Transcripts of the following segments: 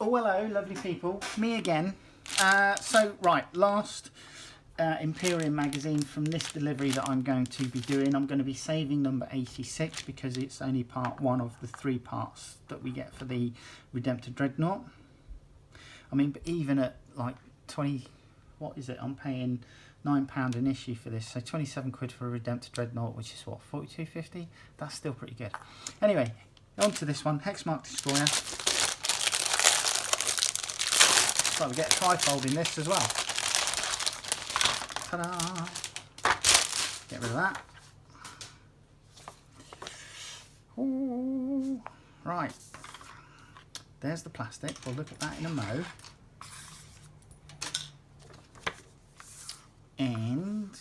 Oh, hello, lovely people. Me again. Right, last Imperium magazine from this delivery that I'm going to be doing. I'm going to be saving number 86 because it's only part one of the 3 parts that we get for the Redemptor Dreadnought. I mean, but even at like 20, what is it? I'm paying £9 an issue for this, so 27 quid for a Redemptor Dreadnought, which is what, 42.50? That's still pretty good. Anyway, on to this one, Hexmark Destroyer. So we get a trifold in this as well. Ta-da! Get rid of that. Ooh. Right. There's the plastic. We'll look at that in a mo. And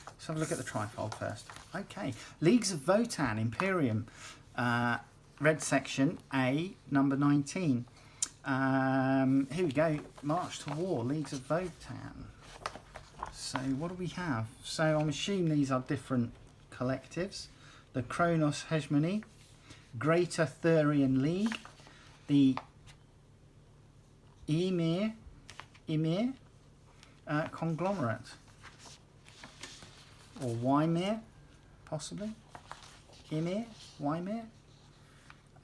let's have a look at the trifold first. Okay. Leagues of Votan Imperium. Red section A, number 19. Here we go, March to War, Leagues of Votan. So what do we have? So I'm assuming these are different collectives. The Kronos Hegemony, Greater Thurian League, the Ymir Conglomerate, or Wymir, possibly. Ymir, Wymir.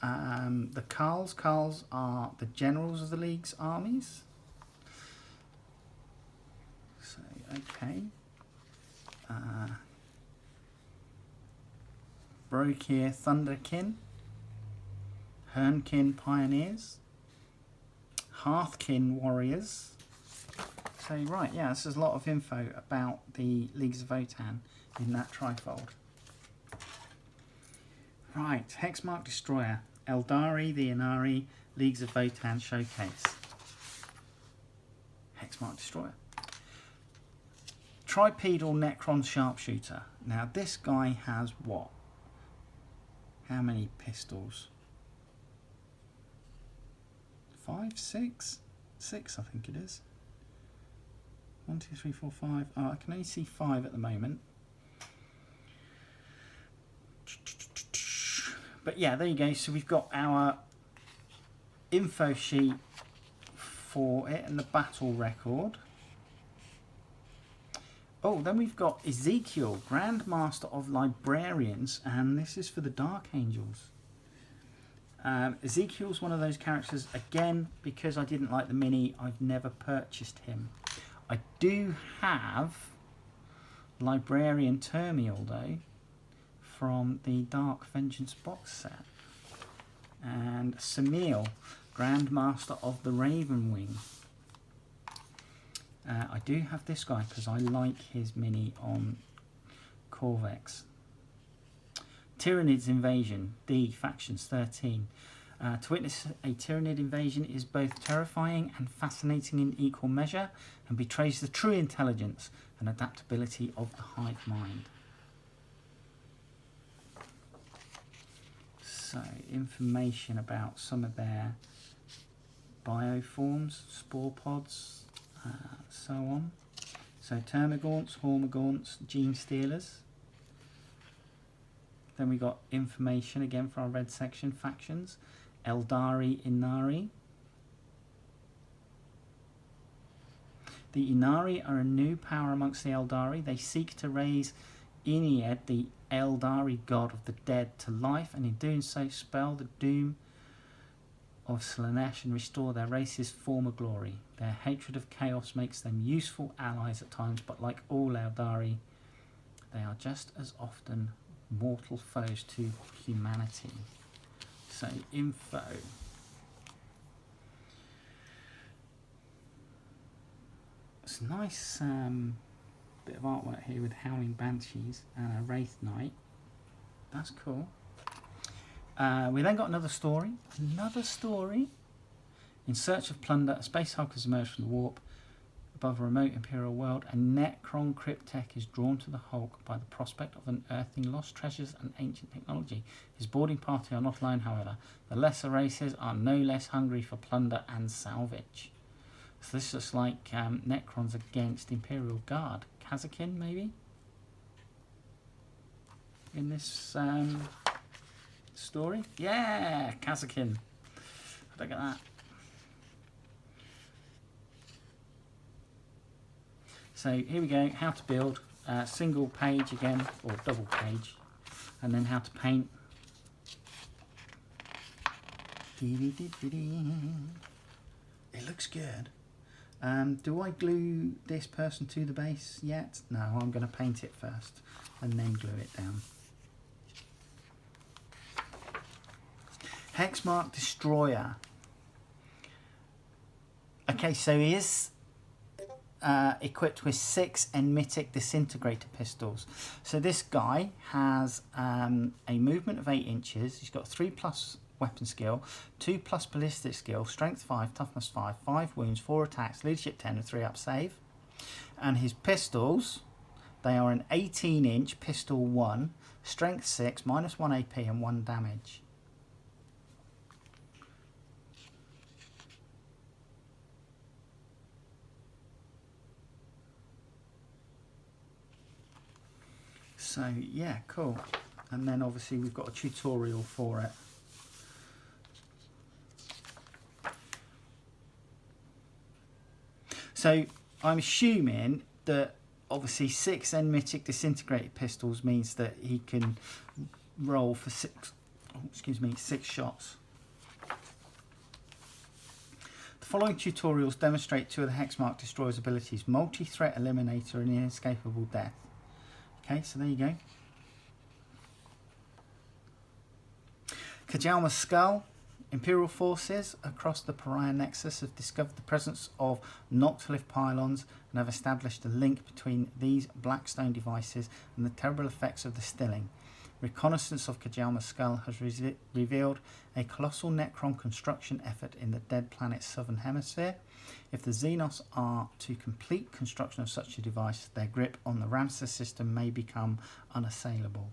The Carls are the generals of the League's armies. So, okay. Brokir Thunderkin, Hernkin Pioneers, Hearthkin Warriors. So, right, yeah, this is a lot of info about the Leagues of Votan in that trifold. Right, Hexmark Destroyer, Eldari, the Inari, Leagues of Votan Showcase. Hexmark Destroyer. Tripedal Necron Sharpshooter. Now this guy has what? How many pistols? 5, 6? 6 I think it is. 1, 2, 3, 4, 5. Oh, I can only see 5 at the moment. But yeah, there you go. So we've got our info sheet for it and the battle record. Oh, then we've got Ezekiel, Grandmaster of Librarians, and this is for the Dark Angels. Ezekiel's one of those characters, again, because I didn't like the mini, I've never purchased him. I do have Librarian Termial, though, from the Dark Vengeance box set. And Samil, Grandmaster of the Raven Wing. I do have this guy because I like his mini on Corvex. Tyrannid's Invasion, D, Factions 13. To witness a Tyrannid invasion is both terrifying and fascinating in equal measure and betrays the true intelligence and adaptability of the hive mind. So, information about some of their bioforms, spore pods, so on. So Termagaunts, Hormagaunts, Gene Stealers. Then we got information again for our red section, factions. Eldari Inari. The Inari are a new power amongst the Eldari. They seek to raise Ennead, the Eldari god of the dead, to life, and in doing so spell the doom of Slaanesh and restore their race's former glory. Their hatred of chaos makes them useful allies at times, but like all Eldari, they are just as often mortal foes to humanity. So, info. It's a nice bit of artwork here with Howling Banshees and a Wraith Knight. That's cool. We then got another story. In search of plunder, a space hulk has emerged from the warp above a remote Imperial world. A Necron Cryptek is drawn to the Hulk by the prospect of unearthing lost treasures and ancient technology. His boarding party are not alone, however. The lesser races are no less hungry for plunder and salvage. So this looks like Necrons against Imperial Guard. Kazakin, maybe? In this story? Yeah, Kazakin. Look at that. So here we go, how to build, single page again, or double page, and then how to paint. It looks good. Do I glue this person to the base yet? No, I'm going to paint it first and then glue it down. Hexmark Destroyer. Okay, so he is equipped with 6 Enmitic disintegrator pistols. So this guy has a movement of 8 inches. He's got 3+ weapon skill, 2+ ballistic skill, strength 5, toughness 5, 5 wounds, 4 attacks, leadership 10 and 3 up save. And his pistols, they are an 18-inch pistol 1, strength 6, -1 AP and 1 damage. So yeah, cool. And then obviously we've got a tutorial for it. So I'm assuming that obviously 6 Enmitic disintegrated pistols means that he can roll for 6 shots. The following tutorials demonstrate 2 of the Hexmark Destroyer's abilities: multi-threat eliminator and inescapable death. Okay, so there you go. Kajalma's Skull. Imperial forces across the Pariah Nexus have discovered the presence of Noctilith pylons and have established a link between these blackstone devices and the terrible effects of the stilling. Reconnaissance of Kajalma's Skull has revealed a colossal Necron construction effort in the dead planet's southern hemisphere. If the Xenos are to complete construction of such a device, their grip on the Ramses system may become unassailable.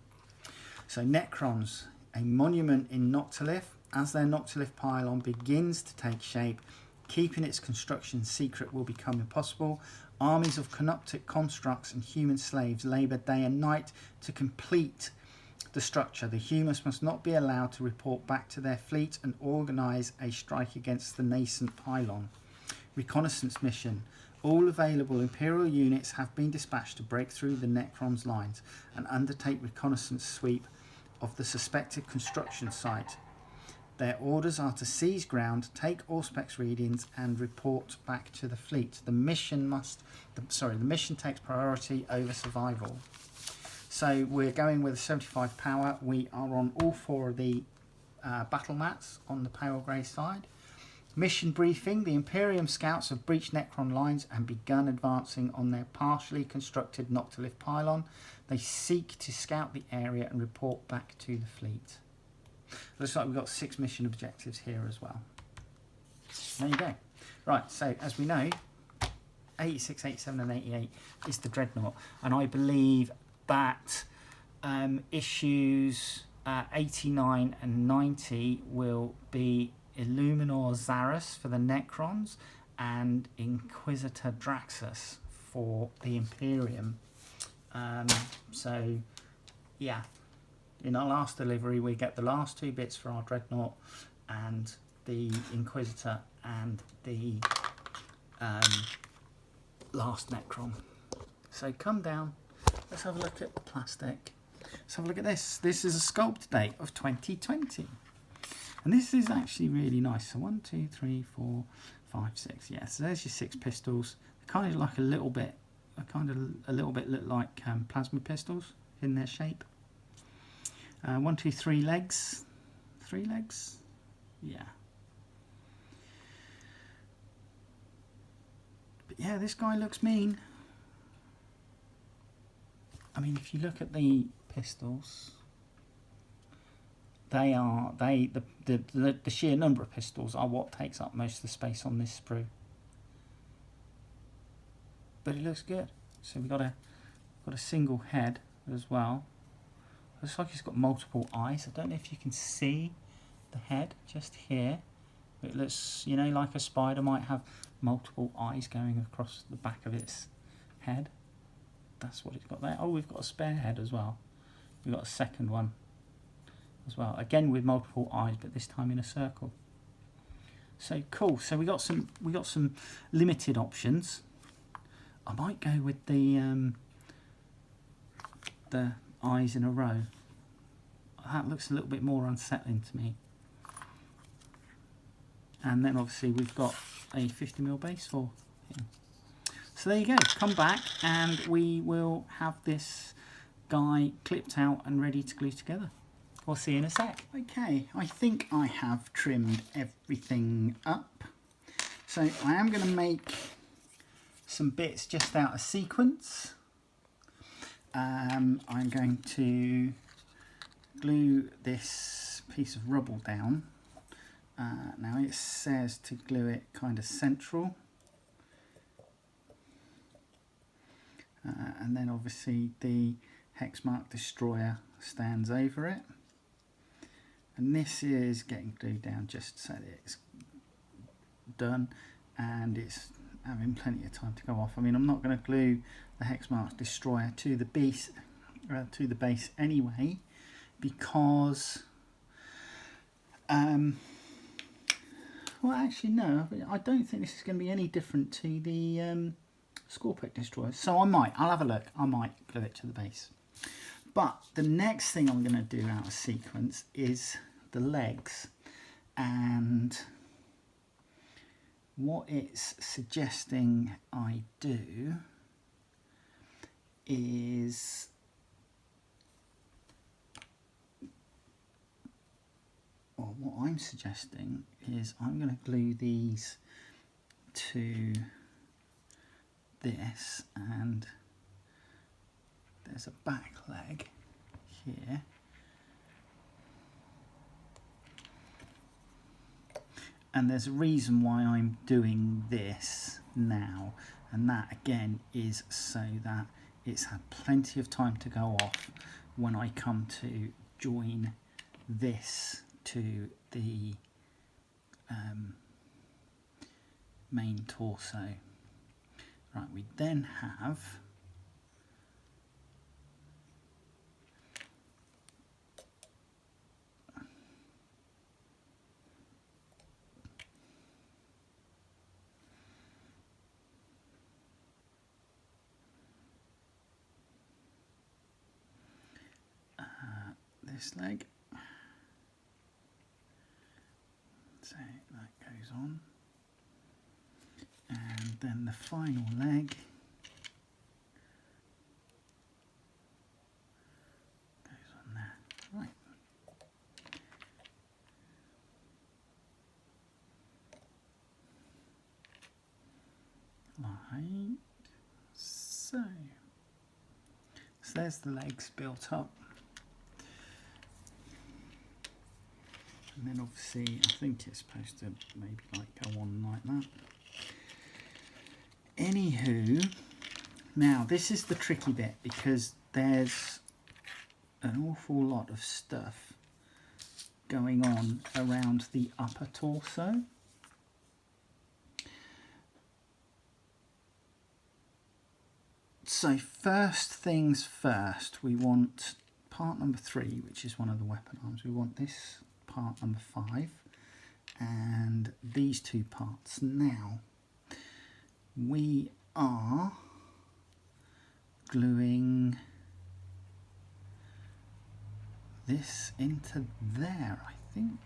So Necrons, a monument in Noctilith. As their Noctilith pylon begins to take shape, keeping its construction secret will become impossible. Armies of canoptic constructs and human slaves labour day and night to complete the structure. The humans must not be allowed to report back to their fleet and organise a strike against the nascent pylon. Reconnaissance mission. All available Imperial units have been dispatched to break through the Necron's lines and undertake reconnaissance sweep of the suspected construction site. Their orders are to seize ground, take Auspex readings, and report back to the fleet. The mission takes priority over survival. So we're going with a 75 power. We are on all 4 of the battle mats on the pale grey side. Mission briefing. The Imperium scouts have breached Necron lines and begun advancing on their partially constructed Noctilith pylon. They seek to scout the area and report back to the fleet. Looks like we've got 6 mission objectives here as well. There you go. Right, so as we know, 86, 87 and 88 is the Dreadnought. And I believe that issues 89 and 90 will be Illuminor Zarus for the Necrons and Inquisitor Draxus for the Imperium. So, yeah. In our last delivery, we get the last 2 bits for our Dreadnought and the Inquisitor and the last Necron. So come down, let's have a look at the plastic. Let's have a look at this. This is a sculpt date of 2020. And this is actually really nice. So 1, 2, 3, 4, 5, 6. Yeah, so there's your 6 pistols. They're kind of like a little bit look like plasma pistols in their shape. 1, 2, 3 legs. 3 legs? Yeah. But yeah, this guy looks mean. I mean, if you look at the pistols, the sheer number of pistols are what takes up most of the space on this sprue. But it looks good. So we've got a single head as well. Looks like it's got multiple eyes. I don't know if you can see the head just here. It looks, you know, like a spider might have multiple eyes going across the back of its head. That's what it's got there. Oh, we've got a spare head as well. We've got a second one as well. Again with multiple eyes, but this time in a circle. So cool. So we got some limited options. I might go with the eyes in a row. That looks a little bit more unsettling to me. And then obviously we've got a 50mm base for him. So there you go, come back and we will have this guy clipped out and ready to glue together. We'll see you in a sec. Okay, I think I have trimmed everything up. So I am going to make some bits just out of sequence. I'm going to glue this piece of rubble down. Now it says to glue it kind of central. And then obviously the Hexmark Destroyer stands over it. And this is getting glued down just so that it's done and it's having plenty of time to go off. I mean, I'm not going to glue the Hexmark Destroyer to the base anyway, because well, actually no, I don't think this is going to be any different to the Warhammer Destroyer. So I'll have a look. I might glue it to the base. But the next thing I'm going to do out of sequence is the legs, and what it's suggesting I do is what I'm suggesting is I'm going to glue these to this, and there's a back leg here. And there's a reason why I'm doing this now, and that again is so that it's had plenty of time to go off when I come to join this to the main torso. Right, we then have this leg, so that goes on, and then the final leg goes on there. Right, like so. So there's the legs built up. And then obviously I think it's supposed to maybe like go on like that. Anywho, now this is the tricky bit because there's an awful lot of stuff going on around the upper torso. So first things first, we want part number 3, which is one of the weapon arms. We want this part number 5 and these 2 parts. Now we are gluing this into there, I think,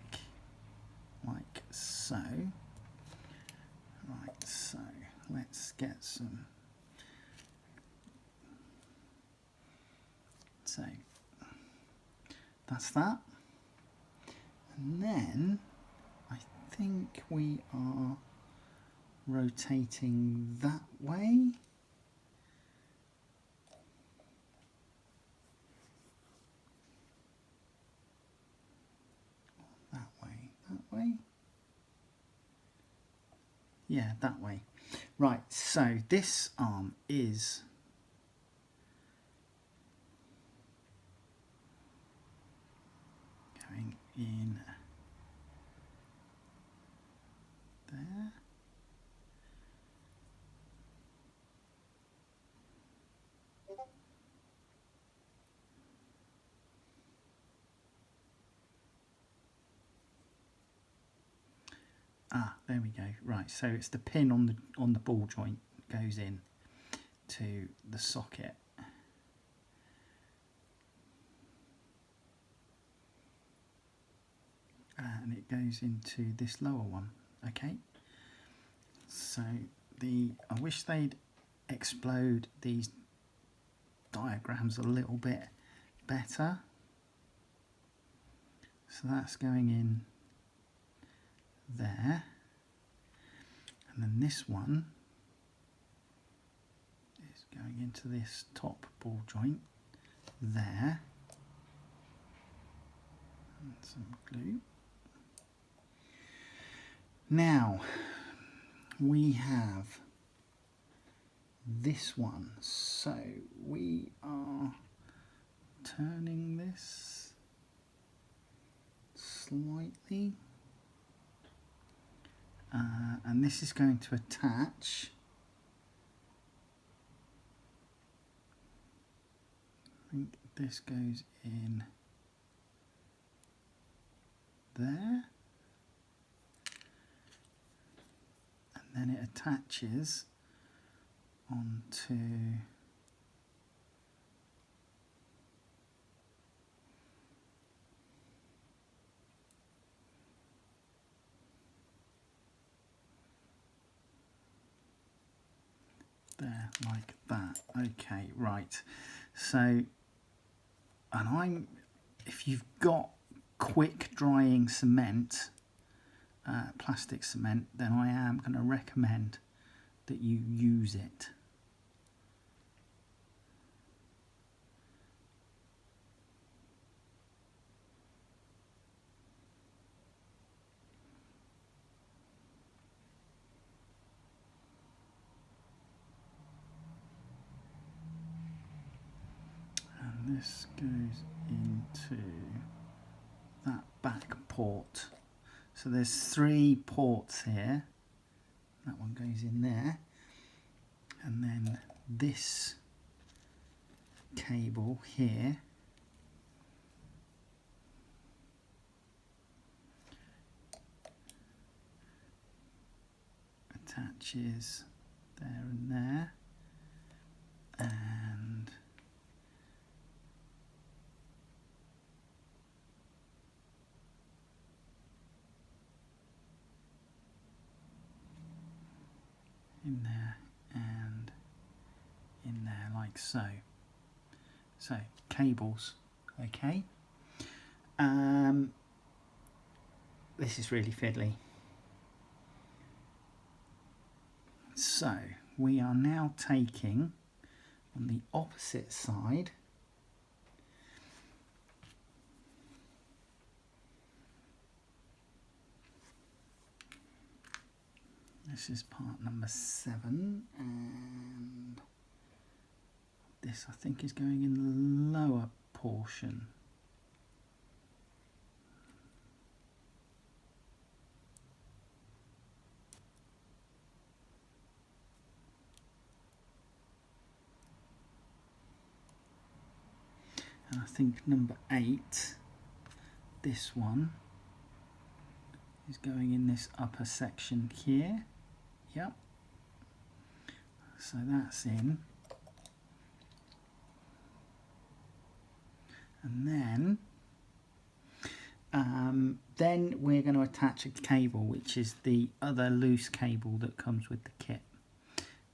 like so. Right, so let's get some. So that's that. And then I think we are rotating that way. That way, that way. Yeah, that way. Right, so this arm is going in there. Ah, there we go. Right, so it's the pin on the ball joint goes in, into the socket. And it goes into this lower one. Okay, so I wish they'd explode these diagrams a little bit better. So that's going in there, and then this one is going into this top ball joint there, and some glue. Now we have this one, so we are turning this slightly, and this is going to attach I think this goes in there, and then it attaches onto there like that. Okay, right. So, and if you've got quick drying cement, plastic cement, then I am going to recommend that you use it. And this goes into that back port. So there's 3 ports here. That one goes in there, and then this cable here attaches there and there, and in there and in there like so. So cables, okay. This is really fiddly. So we are now taking on the opposite side this is part number 7, and this I think is going in the lower portion. And I think number 8, this one, is going in this upper section here. Yep. So that's in. And then we're going to attach a cable, which is the other loose cable that comes with the kit.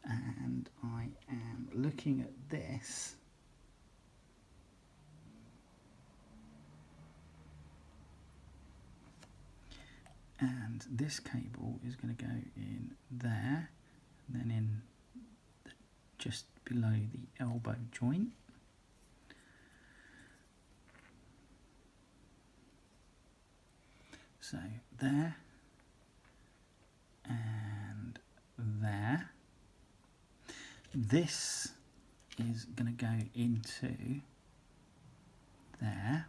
And I am looking at this. And this cable is going to go in there, and then in just below the elbow joint. So there and there. This is going to go into there,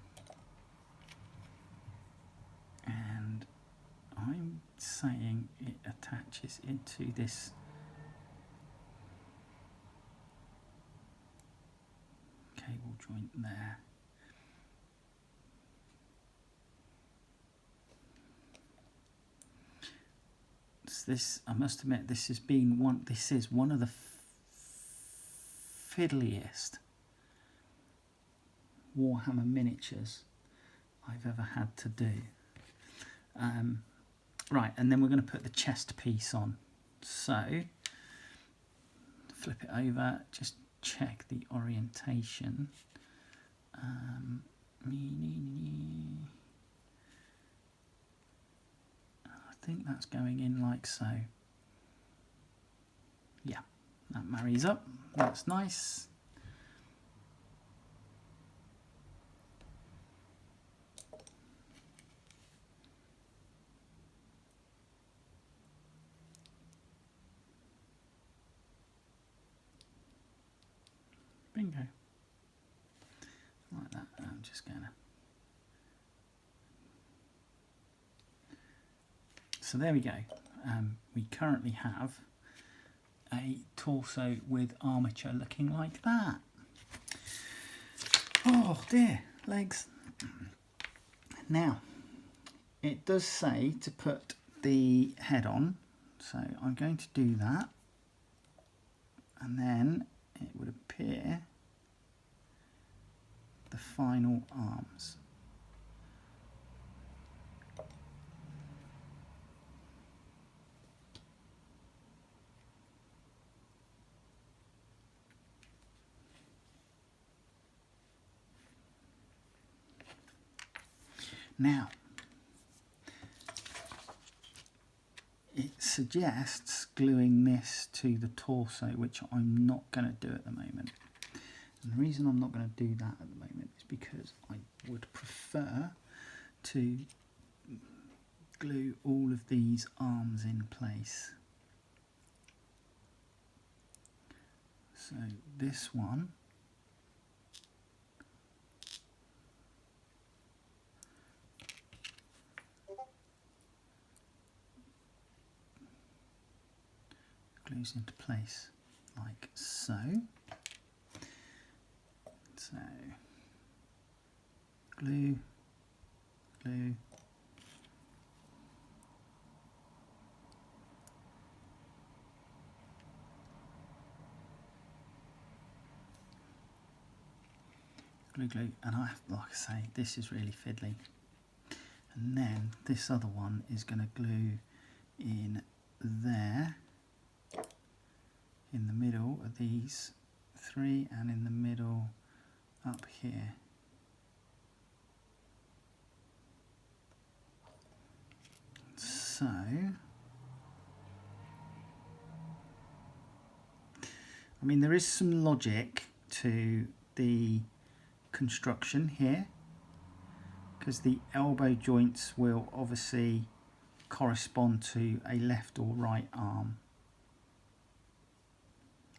and I'm saying it attaches into this cable joint there. This, I must admit, this is one of the fiddliest Warhammer miniatures I've ever had to do. Right, and then we're going to put the chest piece on. So, flip it over, just check the orientation. I think that's going in like so. Yeah, that marries up. That's nice. Bingo. Like that. I'm just going to. So there we go. We currently have a torso with armature looking like that. Oh dear, legs. Now, it does say to put the head on, so I'm going to do that, and then it would appear the final arms. Now, it suggests gluing this to the torso, which I'm not going to do at the moment. And the reason I'm not going to do that at the moment is because I would prefer to glue all of these arms in place. So this one glues into place like so. So glue, glue, glue, glue, and I have, like I say, this is really fiddly. And then this other one is going to glue in there, in the middle of these three, and in the middle up here. So I mean, there is some logic to the construction here, because the elbow joints will obviously correspond to a left or right arm.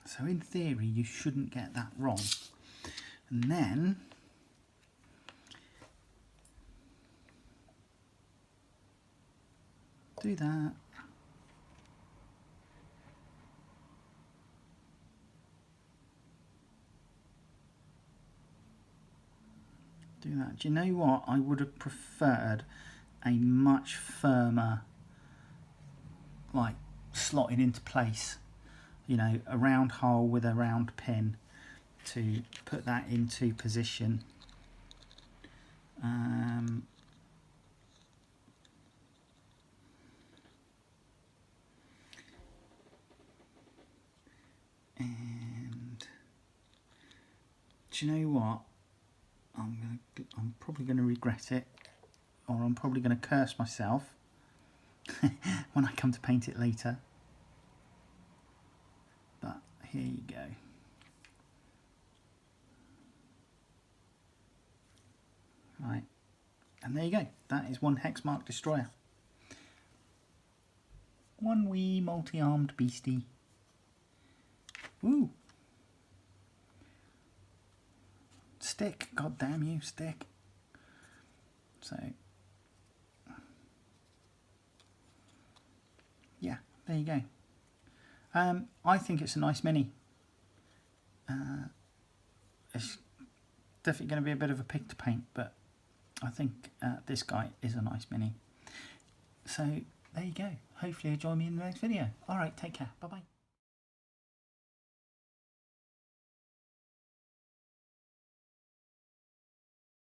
So in theory you shouldn't get that wrong. And then do that. Do that. Do you know what? I would have preferred a much firmer, like, slotting into place, you know, a round hole with a round pin to put that into position. And do you know what? I'm probably going to regret it, or I'm probably going to curse myself when I come to paint it later. But here you go. Right, and there you go. That is one Hexmark Destroyer. One wee multi-armed beastie. Ooh. Stick, god damn you, stick. So yeah, there you go. I think it's a nice mini. It's definitely going to be a bit of a pig to paint, but I think this guy is a nice mini. So there you go. Hopefully you'll join me in the next video. Alright, take care. Bye bye.